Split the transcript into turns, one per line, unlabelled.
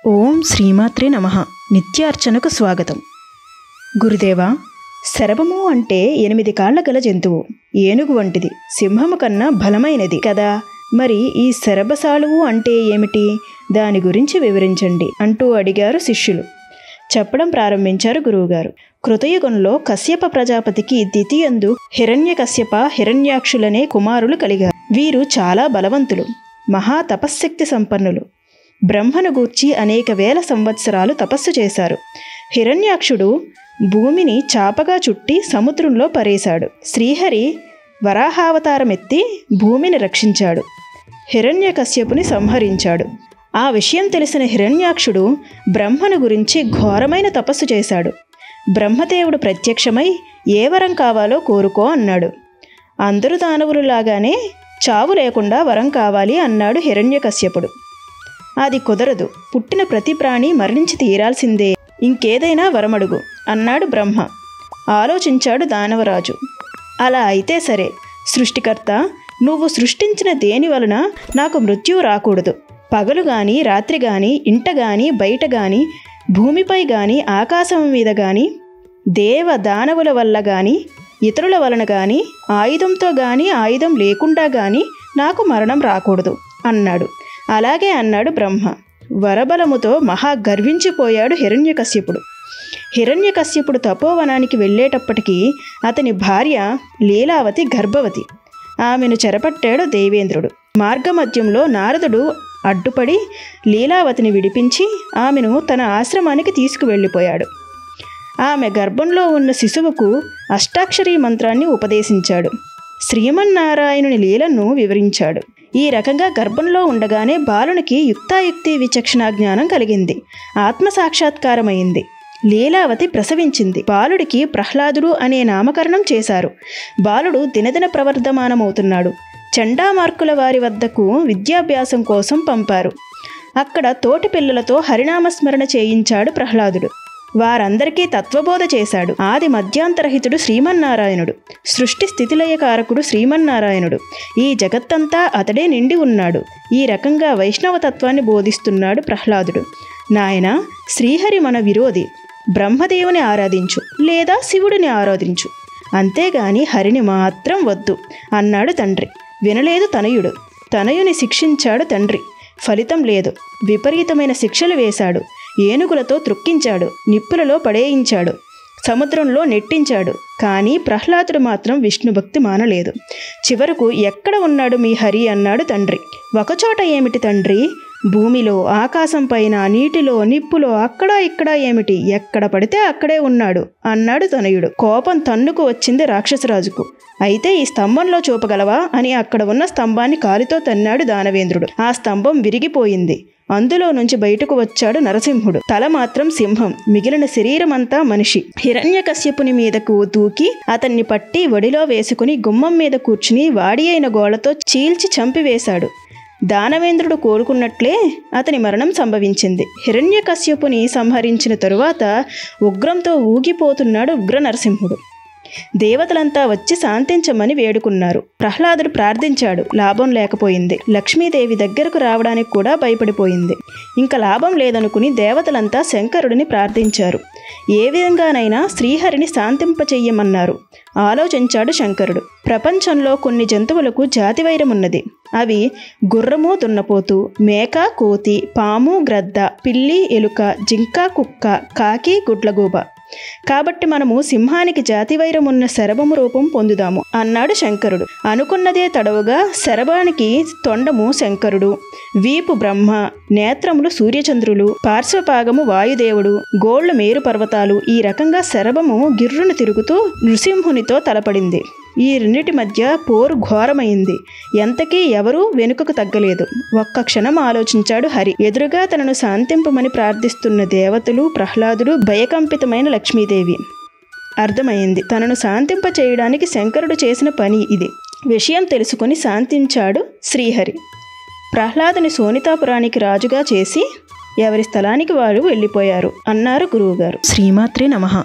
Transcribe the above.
ఓం శ్రీమాత్రే నమః. నిత్యార్చనకు స్వాగతం. గురుదేవా, శరభము అంటే 8 కాళ్ల గల జంతువు, ఏనుగు వంటిది, సింహము కన్నా బలమైనది కదా. మరి ఈ శరభసాలువు అంటే ఏమిటి? దాని గురించి వివరించండి అంటూ అడిగారు శిష్యులు. చెప్పడం ప్రారంభించారు గురువుగారు. కృతయుగంలో కశ్యప ప్రజాపతికి ద్వితీయందు హిరణ్యకశ్యప, హిరణ్యాక్షులనే కుమారులు కలిగారు. వీరు చాలా బలవంతులు, మహా తపశ్శక్తి సంపన్నులు. బ్రహ్మను గూర్చి అనేక వేల సంవత్సరాలు తపస్సు చేశారు. హిరణ్యాక్షుడు భూమిని చాపగా చుట్టి సముద్రంలో పరేశాడు. శ్రీహరి వరాహావతారమెత్తి భూమిని రక్షించాడు, హిరణ్యకశ్యపుని సంహరించాడు. ఆ విషయం తెలిసిన హిరణ్యాక్షుడు బ్రహ్మను గురించి ఘోరమైన తపస్సు చేశాడు. బ్రహ్మదేవుడు ప్రత్యక్షమై ఏ వరం కావాలో కోరుకో అన్నాడు. అందరూ దానవులులాగానే చావు లేకుండా వరం కావాలి అన్నాడు హిరణ్యకశ్యపుడు. అది కుదరదు, పుట్టిన ప్రతి ప్రాణి మరణించి తీరాల్సిందే, ఇంకేదైనా వరమడుగు అన్నాడు బ్రహ్మ. ఆలోచించాడు దానవరాజు. అలా అయితే సరే, సృష్టికర్త, నువ్వు సృష్టించిన దేని వలన నాకు మృత్యువు రాకూడదు. పగలు గాని రాత్రి గాని, ఇంట గాని బయట గాని, భూమిపై గాని ఆకాశం మీద గాని, దేవ దానవుల వల్ల గాని, ఇతరుల వలన గాని, ఆయుధంతో గాని ఆయుధం లేకుండా గాని నాకు మరణం రాకూడదు అన్నాడు. అలాగే అన్నాడు బ్రహ్మ. వరబలముతో మహా గర్వించిపోయాడు హిరణ్యకశ్యపుడు. హిరణ్యకశ్యపుడు తపోవనానికి వెళ్ళేటప్పటికీ అతని భార్య లీలావతి గర్భవతి. ఆమెను చెరపట్టాడు దేవేంద్రుడు. మార్గమధ్యంలో నారదుడు అడ్డుపడి లీలావతిని విడిపించి ఆమెను తన ఆశ్రమానికి తీసుకువెళ్ళిపోయాడు. ఆమె గర్భంలో ఉన్న శిశువుకు అష్టాక్షరీ మంత్రాన్ని ఉపదేశించాడు. శ్రీమన్నారాయణుని లీలను వివరించాడు. ఈ రకంగా గర్భంలో ఉండగానే బాలునికి యుక్తాయుక్తి విచక్షణ జ్ఞానం కలిగింది. ఆత్మసాక్షాత్కారమైంది. లీలావతి ప్రసవించింది. బాలుడికి ప్రహ్లాదుడు అనే నామకరణం చేశారు. బాలుడు దినదిన ప్రవర్ధమానమవుతున్నాడు. చండామార్కుల వారి వద్దకు విద్యాభ్యాసం కోసం పంపారు. అక్కడ తోటి పిల్లలతో హరినామస్మరణ చేయించాడు ప్రహ్లాదుడు. వారందరికీ తత్వబోధ చేశాడు. ఆది మధ్యాంతరహితుడు శ్రీమన్నారాయణుడు, సృష్టి స్థితిలయకారకుడు శ్రీమన్నారాయణుడు. ఈ జగత్తంతా అతడే నిండి ఉన్నాడు. ఈ రకంగా వైష్ణవ తత్వాన్ని బోధిస్తున్నాడు ప్రహ్లాదుడు. నాయనా, శ్రీహరి మన విరోధి, బ్రహ్మదేవుని ఆరాధించు లేదా శివుడిని ఆరాధించు, అంతేగాని హరిని మాత్రం వద్దు అన్నాడు తండ్రి. వినలేదు తనయుడు. తనయుని శిక్షించాడు తండ్రి. ఫలితం లేదు. విపరీతమైన శిక్షలు వేశాడు. ఏనుగులతో త్రొక్కించాడు, నిప్పులలో పడేయించాడు, సముద్రంలో నెట్టించాడు. కానీ ప్రహ్లాదుడు మాత్రం విష్ణుభక్తి మానలేదు. చివరకు ఎక్కడ ఉన్నాడు మీ హరి అన్నాడు తండ్రి. ఒకచోట ఏమిటి తండ్రి? భూమిలో, ఆకాశం పైన, నీటిలో, నిప్పులో, అక్కడ ఇక్కడ ఏమిటి? ఎక్కడ పడితే అక్కడే ఉన్నాడు అన్నాడు తనయుడు. కోపం తన్నుకు వచ్చింది రాక్షసరాజుకు. అయితే ఈ స్తంభంలో చూపగలవా అని అక్కడ ఉన్న స్తంభాన్ని కాలితో తన్నాడు దానవేంద్రుడు. ఆ స్తంభం విరిగిపోయింది. అందులో నుంచి బయటకు వచ్చాడు నరసింహుడు. తల మాత్రం సింహం, మిగిలిన శరీరం అంతా మనిషి. హిరణ్యకశ్యపుని మీదకు దూకి అతన్ని పట్టి ఒడిలో వేసుకుని గుమ్మం మీద కూర్చుని వాడి అయిన గోళ్లతో చీల్చి చంపివేశాడు. దానవేంద్రుడు కోరుకున్నట్లే అతని మరణం సంభవించింది. హిరణ్యకశ్యపుని సంహరించిన తరువాత ఉగ్రంతో ఊగిపోతున్నాడు ఉగ్ర నరసింహుడు. దేవతలంతా వచ్చి శాంతించమని వేడుకున్నారు. ప్రహ్లాదుడు ప్రార్థించాడు. లాభం లేకపోయింది. లక్ష్మీదేవి దగ్గరకు రావడానికి కూడా భయపడిపోయింది. ఇంకా లాభం లేదనుకుని దేవతలంతా శంకరుడిని ప్రార్థించారు. ఏ విధంగానైనా శ్రీహరిని శాంతింపచెయ్యమన్నారు. ఆలోచించాడు శంకరుడు. ప్రపంచంలో కొన్ని జంతువులకు జాతివైరమున్నది. అవి గుర్రము దున్నపోతు, మేక కోతి, పాము గ్రద్ద, పిల్లి ఎలుక, జింక కుక్క, కాకి గుడ్లగూబ. కాబట్టి మనము సింహానికి జాతివైరం ఉన్న శరభము రూపం పొందుదాము అన్నాడు శంకరుడు. అనుకున్నదే తడవుగా శరభానికి తొండము శంకరుడు, వీపు బ్రహ్మ, నేత్రములు సూర్యచంద్రులు, పార్శ్వపాగము వాయుదేవుడు, గోళ్లు మేరు పర్వతాలు. ఈ రకంగా శరభము గిర్రును తిరుగుతూ నృసింహునితో తలపడింది. ఈ రెండిటి మధ్య పోరు ఘోరమైంది. ఎంతకీ ఎవరూ వెనుకకు తగ్గలేదు. ఒక్క క్షణం ఆలోచించాడు హరి. ఎదురుగా తనను శాంతింపమని ప్రార్థిస్తున్న దేవతలు, ప్రహ్లాదుడు, భయకంపితమైన లక్ష్మీదేవి. అర్థమైంది, తనను శాంతింప చేయడానికి శంకరుడు చేసిన పని ఇది. విషయం తెలుసుకుని శాంతించాడు శ్రీహరి. ప్రహ్లాదుని శోణితాపురానికి రాజుగా చేసి ఎవరి స్థలానికి వారు వెళ్ళిపోయారు అన్నారు గురువుగారు. శ్రీమాత్రే నమః.